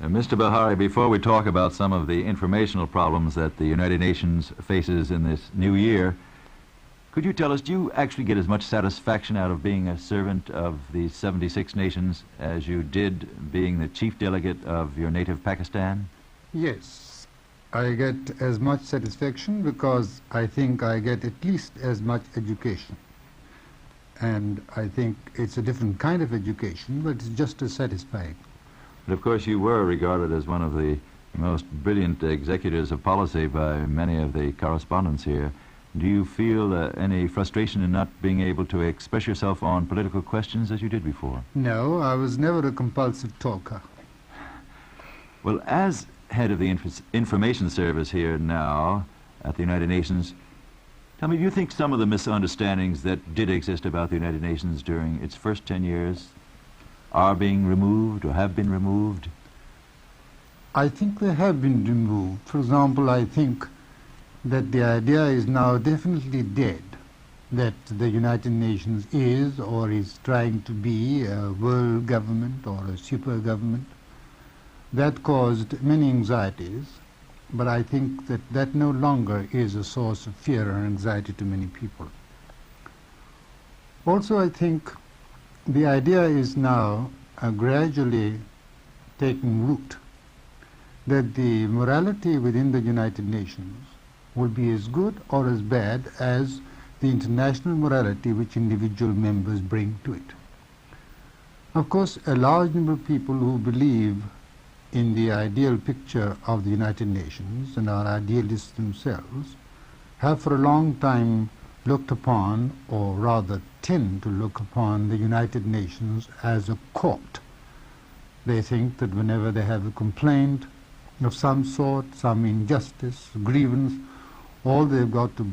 Mr. Bokhari, before we talk about some of the informational problems that the United Nations faces in this new year, could you tell us, do you actually get as much satisfaction out of being a servant of the 76 nations as you did being the chief delegate of your native Pakistan? Yes, I get as much satisfaction because I think I get at least as much education. And I think it's a different kind of education, but it's just as satisfying. But of course you were regarded as one of the most brilliant executors of policy by many of the correspondents here. Do you feel any frustration in not being able to express yourself on political questions as you did before? No, I was never a compulsive talker. Well, as head of the information service here now at the United Nations, tell me, do you think some of the misunderstandings that did exist about the United Nations during its first 10 years are being removed or have been removed? I think they have been removed. For example, I think that the idea is now definitely dead that the United Nations is or is trying to be a world government or a super government. That caused many anxieties, but I think that that no longer is a source of fear or anxiety to many people. Also, I think the idea is now gradually taking root that the morality within the United Nations will be as good or as bad as the international morality which individual members bring to it. Of course, a large number of people who believe in the ideal picture of the United Nations and are idealists themselves have for a long time looked upon, or rather tend to look upon, the United Nations as a court. They think that whenever they have a complaint of some sort, some injustice, grievance, all they've got to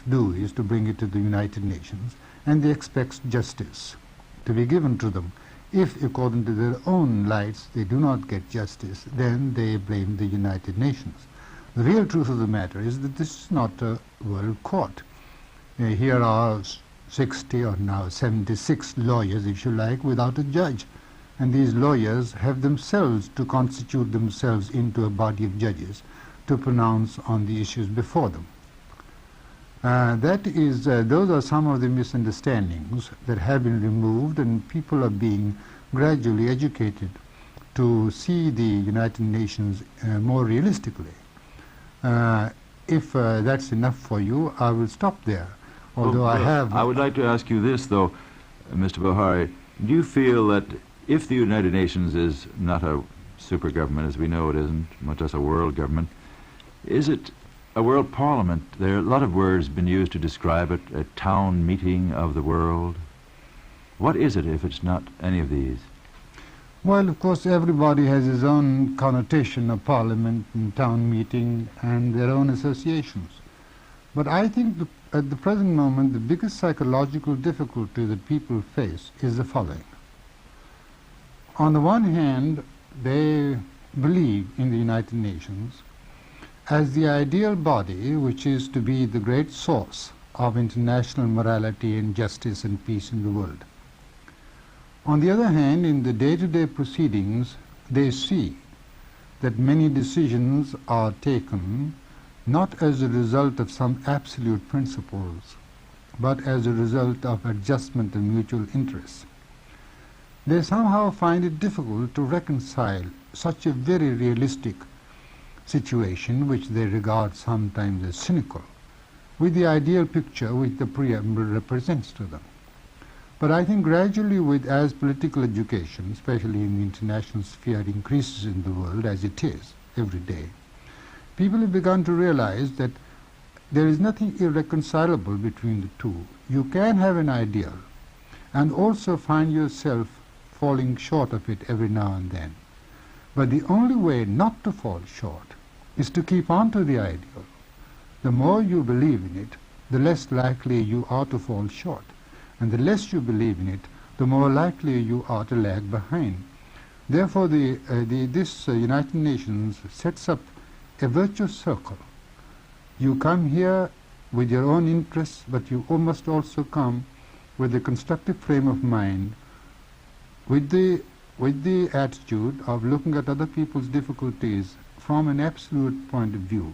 do is to bring it to the United Nations, and they expect justice to be given to them. If, according to their own lights, they do not get justice, then they blame the United Nations. The real truth of the matter is that this is not a world court. Here are 60 or now 76 lawyers, if you like, without a judge. And these lawyers have themselves to constitute themselves into a body of judges to pronounce on the issues before them. Those are some of the misunderstandings that have been removed, and people are being gradually educated to see the United Nations more realistically. If that's enough for you, I will stop there. Although I would like to ask you this, though, Mr. Bokhari. Do you feel that if the United Nations is not a super government, as we know it isn't, much less a world government, is it a world parliament? There are a lot of words been used to describe it, a town meeting of the world. What is it if it's not any of these? Well, of course, everybody has his own connotation of parliament and town meeting and their own associations. But I think at the present moment, the biggest psychological difficulty that people face is the following. On the one hand, they believe in the United Nations as the ideal body which is to be the great source of international morality and justice and peace in the world. On the other hand, in the day-to-day proceedings, they see that many decisions are taken not as a result of some absolute principles, but as a result of adjustment of mutual interests. They somehow find it difficult to reconcile such a very realistic situation, which they regard sometimes as cynical, with the ideal picture which the preamble represents to them. But I think gradually, as political education, especially in the international sphere, increases in the world, as it is every day, people have begun to realize that there is nothing irreconcilable between the two. You can have an ideal and also find yourself falling short of it every now and then. But the only way not to fall short is to keep on to the ideal. The more you believe in it, the less likely you are to fall short. And the less you believe in it, the more likely you are to lag behind. Therefore, this United Nations sets up a virtuous circle. You come here with your own interests, but you must also come with a constructive frame of mind, with the with the attitude of looking at other people's difficulties from an absolute point of view.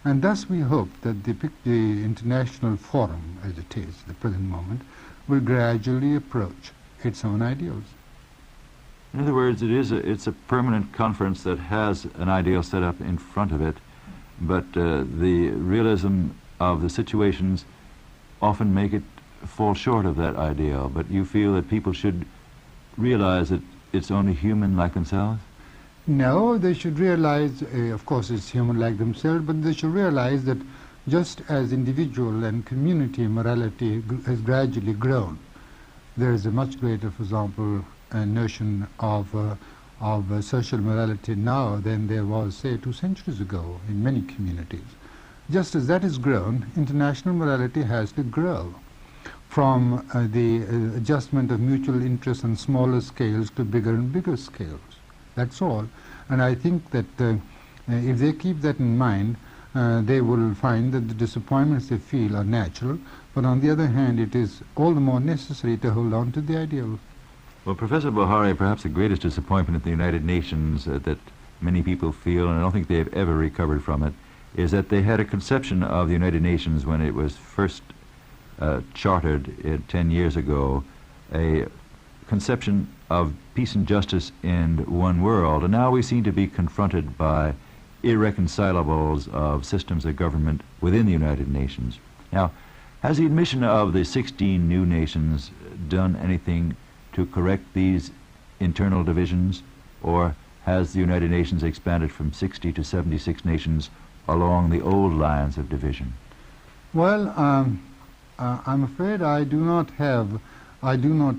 And thus we hope that the international forum, as it is at the present moment, will gradually approach its own ideals. In other words, it's a permanent conference that has an ideal set up in front of it, but the realism of the situations often make it fall short of that ideal. But you feel that people should realize that it's only human like themselves? No, they should realize, of course it's human like themselves, but they should realize that just as individual and community morality has gradually grown, there is a much greater, for example, notion of social morality now than there was, say, 2 centuries ago in many communities. Just as that has grown, international morality has to grow from the adjustment of mutual interests on smaller scales to bigger and bigger scales. That's all. And I think that if they keep that in mind, they will find that the disappointments they feel are natural, but on the other hand, it is all the more necessary to hold on to the ideal. Well, Professor Bokhari, perhaps the greatest disappointment at the United Nations that many people feel, and I don't think they've ever recovered from it, is that they had a conception of the United Nations when it was first chartered 10 years ago, a conception of peace and justice in one world, and now we seem to be confronted by irreconcilables of systems of government within the United Nations. Now, has the admission of the 16 new nations done anything to correct these internal divisions, or has the United Nations expanded from 60 to 76 nations along the old lines of division? Well, I'm afraid I do not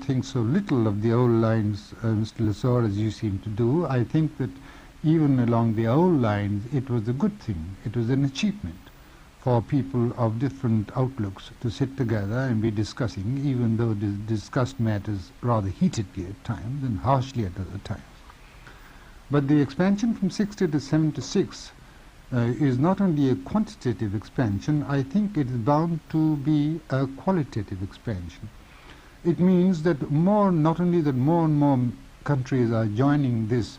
think so little of the old lines, Mr. LeSueur, as you seem to do. I think that even along the old lines, it was a good thing. It was an achievement for people of different outlooks to sit together and be discussing, even though they discussed matters rather heatedly at times and harshly at other times. But the expansion from 60 to 76 is not only a quantitative expansion, I think it is bound to be a qualitative expansion. It means that not only that more and more countries are joining this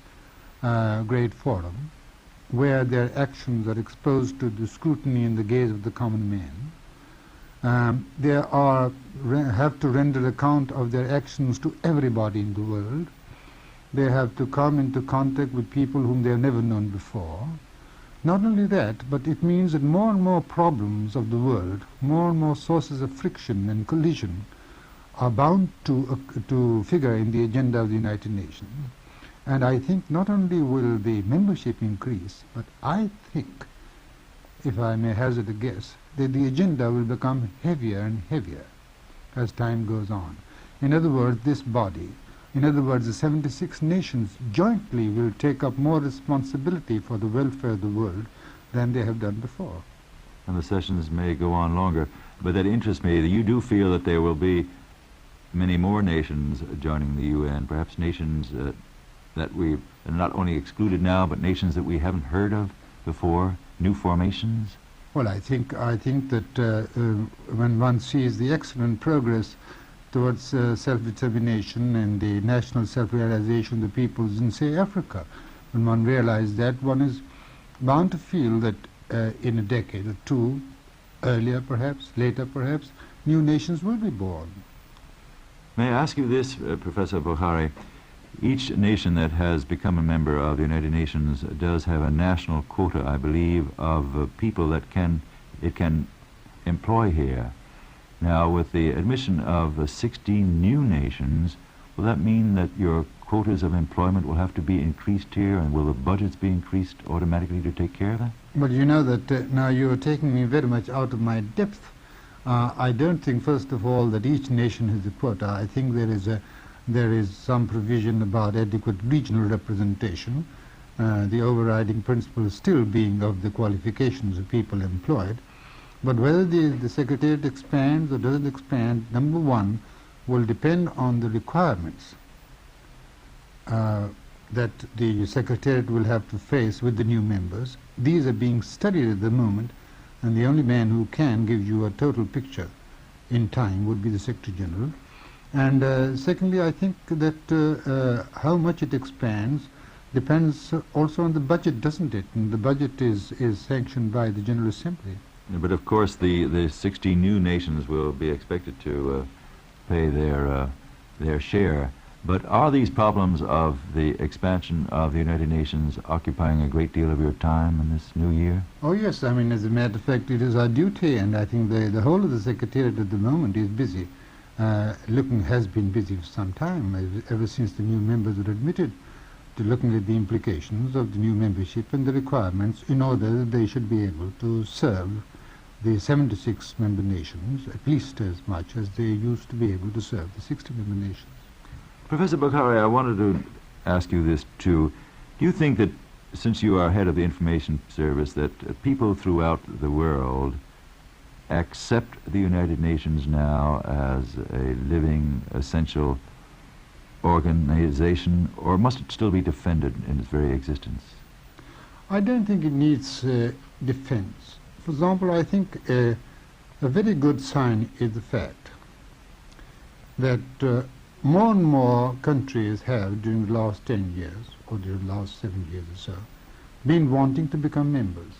great forum, where their actions are exposed to the scrutiny and the gaze of the common man. They have to render account of their actions to everybody in the world. They have to come into contact with people whom they have never known before. Not only that, but it means that more and more problems of the world, more and more sources of friction and collision are bound to figure in the agenda of the United Nations. And I think not only will the membership increase, but I think, if I may hazard a guess, that the agenda will become heavier and heavier as time goes on. In other words, this body, in other words, the 76 nations jointly will take up more responsibility for the welfare of the world than they have done before. And the sessions may go on longer, but that interests me. You do feel that there will be many more nations joining the UN, perhaps nations that we are not only excluded now, but nations that we haven't heard of before, new formations? Well, I think that when one sees the excellent progress towards self-determination and the national self-realization of the peoples in, say, Africa, when one realizes that, one is bound to feel that in a decade or two, earlier perhaps, later perhaps, new nations will be born. May I ask you this, Professor Bokhari? Each nation that has become a member of the United Nations does have a national quota, I believe, of people that it can employ here. Now, with the admission of 16 new nations, will that mean that your quotas of employment will have to be increased here, and will the budgets be increased automatically to take care of that? But you know that now you are taking me very much out of my depth. I don't think, first of all, that each nation has a quota. I think there is some provision about adequate regional representation, the overriding principle still being of the qualifications of people employed. But whether the Secretariat expands or doesn't expand, number one, will depend on the requirements that the Secretariat will have to face with the new members. These are being studied at the moment, and the only man who can give you a total picture in time would be the Secretary General. And secondly, I think that how much it expands depends also on the budget, doesn't it? And the budget is sanctioned by the General Assembly. But of course, the 60 new nations will be expected to pay their share. But are these problems of the expansion of the United Nations occupying a great deal of your time in this new year? Oh yes, I mean, as a matter of fact, it is our duty, and I think the whole of the Secretariat at the moment is busy. Has been busy for some time, ever since the new members were admitted, to looking at the implications of the new membership and the requirements in order that they should be able to serve the 76 member nations at least as much as they used to be able to serve the 60 member nations. Professor Bokhari, I wanted to ask you this too. Do you think that, since you are head of the Information Service, that people throughout the world accept the United Nations now as a living, essential organization, or must it still be defended in its very existence? I don't think it needs defense. For example, I think a very good sign is the fact that more and more countries have, during the last 10 years, or during the last 7 years or so, been wanting to become members.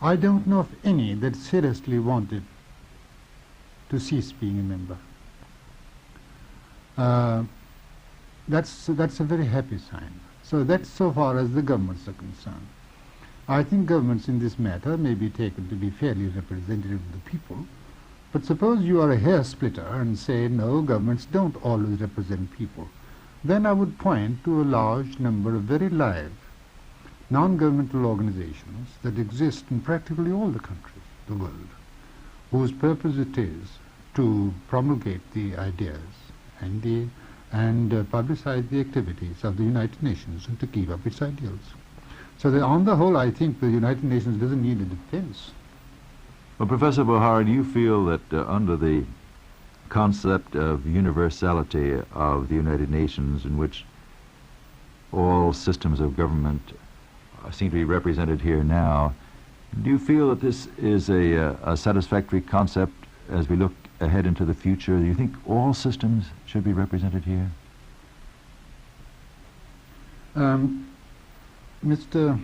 I don't know of any that seriously wanted to cease being a member. That's a very happy sign. So that's so far as the governments are concerned. I think governments in this matter may be taken to be fairly representative of the people, but suppose you are a hair splitter and say, no, governments don't always represent people. Then I would point to a large number of very live non-governmental organizations that exist in practically all the countries of the world, whose purpose it is to promulgate the ideas and publicize the activities of the United Nations and to keep up its ideals. So that on the whole, I think the United Nations doesn't need a defense. Well, Professor Bokhari, do you feel that under the concept of universality of the United Nations, in which all systems of government seem to be represented here now, do you feel that this is a satisfactory concept as we look ahead into the future? Do you think all systems should be represented here? Mr.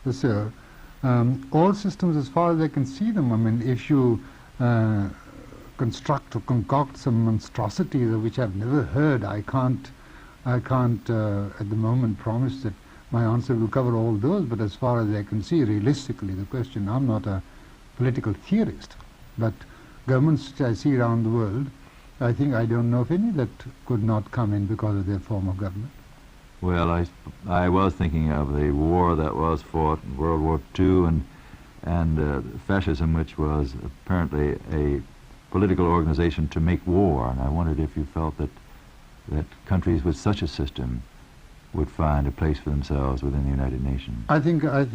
LeSueur, all systems as far as I can see them, I mean, if you construct or concoct some monstrosities of which I've never heard, I can't at the moment promise that my answer will cover all those, but as far as I can see, realistically, the question, I'm not a political theorist, but governments which I see around the world, I think I don't know of any that could not come in because of their form of government. Well, I was thinking of the war that was fought in World War II and fascism, which was apparently a political organization to make war, and I wondered if you felt that countries with such a system would find a place for themselves within the United Nations. I think a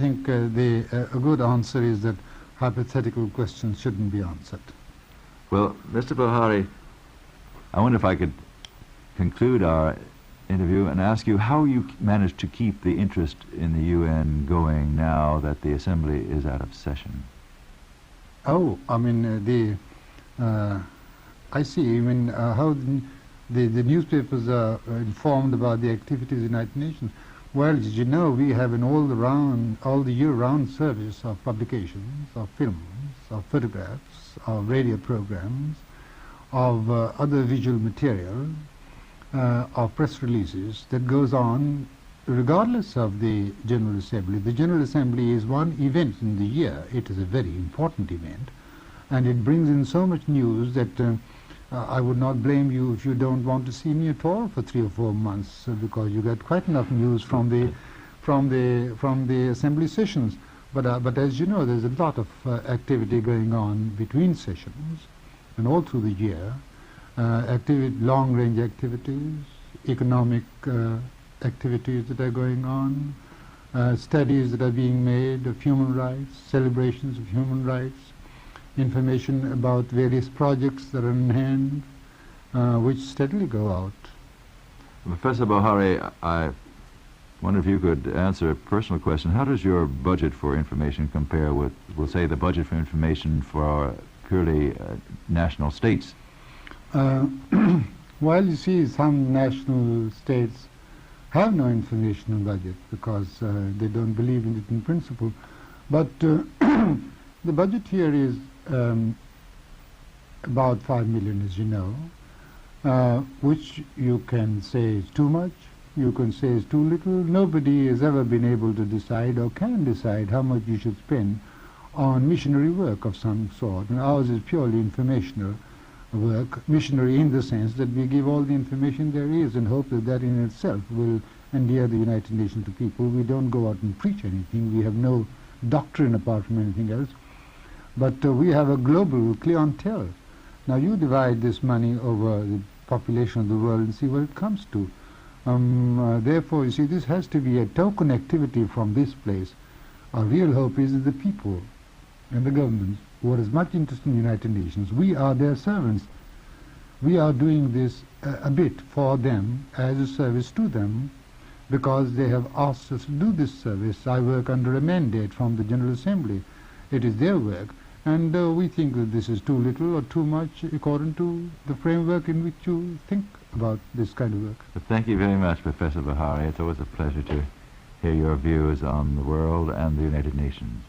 good answer is that hypothetical questions shouldn't be answered. Well, Mr. Bokhari, I wonder if I could conclude our interview and ask you how you managed to keep the interest in the UN going now that the Assembly is out of session. Oh, I mean, I see. I mean, how the newspapers are informed about the activities of the United Nations. Well, as you know, we have an all the year-round service of publications, of films, of photographs, of radio programs, of other visual material, of press releases that goes on regardless of the General Assembly. The General Assembly is one event in the year. It is a very important event, and it brings in so much news that I would not blame you if you don't want to see me at all for 3 or 4 months, because you get quite enough news from the Assembly sessions. But as you know, there's a lot of activity going on between sessions and all through the year. Long-range activities, economic activities that are going on, studies that are being made of human rights, celebrations of human rights, information about various projects that are in hand, which steadily go out. Professor Bokhari, I wonder if you could answer a personal question. How does your budget for information compare with, we'll say, the budget for information for purely national states? While you see some national states have no information on budget because they don't believe in it in principle, but the budget here is about 5 million, as you know, which you can say is too much, you can say is too little. Nobody has ever been able to decide or can decide how much you should spend on missionary work of some sort. And ours is purely informational work, missionary in the sense that we give all the information there is and hope that that in itself will endear the United Nations to people. We don't go out and preach anything. We have no doctrine apart from anything else. But we have a global clientele. Now you divide this money over the population of the world and see what it comes to. Therefore, you see, this has to be a token activity from this place. Our real hope is that the people and the government who are as much interested in the United Nations, we are their servants. We are doing this a bit for them as a service to them because they have asked us to do this service. I work under a mandate from the General Assembly. It is their work, and we think that this is too little or too much according to the framework in which you think about this kind of work. But thank you very much, Professor Bokhari. It's always a pleasure to hear your views on the world and the United Nations.